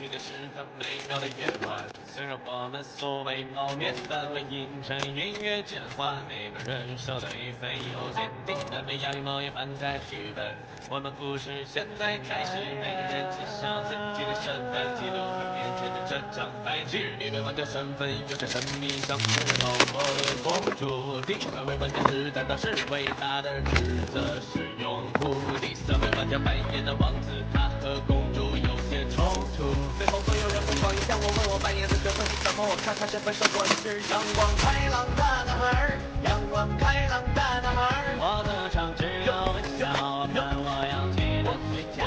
遇的是个美妙的夜晚。虽然我们素未谋面，但为映衬音乐渐换，每个人手都已非有坚定的被压抑某一翻开剧本。我们故事现在开始，每个人介绍自己的身份，记录和面前的这场白剧。你被换的身份有着神秘，像是某国的公主。第二位玩家是担当是伟大的智，则是拥护。第三位玩家扮演的王子，他和公主有些冲突。最后所有人目光一向我问我扮演的角色是什么，我看看身份说我是阳光开朗大男孩，阳光开朗大男孩。我的唱只有微笑，看我扬起的嘴角。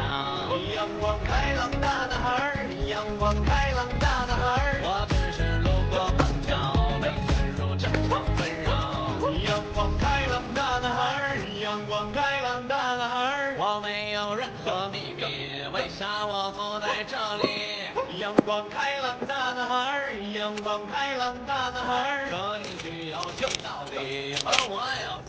阳光开朗大男孩，阳光开朗大男孩。我只是路过碰巧，被卷入这场纷扰。阳光开朗大男孩，阳光开朗大男孩。我没有任何秘密，为啥我坐在这里？阳光开朗大男孩，阳光开朗大男孩。这一句有句道理，和我有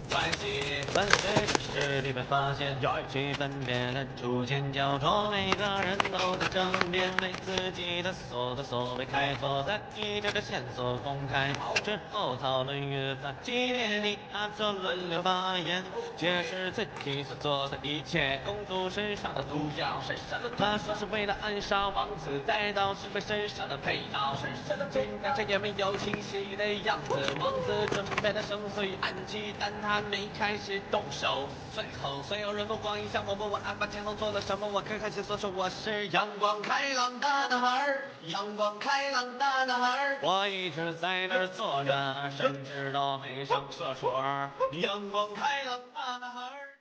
关系。伴随着实力被发现，去分辨的逐渐焦灼，每个人都在争辩，为自己的所作所为开脱，在一条条线索公开之后，讨论越发激烈，你他就轮流发言，解释自己所做的一切。公主身上的毒药，她说是为了暗杀王子，带到是非身上的配套，尽管这也没有清晰的样子。王子准备的生死与暗器，但他没开始动手。最后，所有人目光一向我问我案发前后做了什么，我看看线索说我是阳光开朗大男孩，阳光开朗大男孩。我一直在那儿坐着，甚至都没上厕所。阳光开朗大男孩。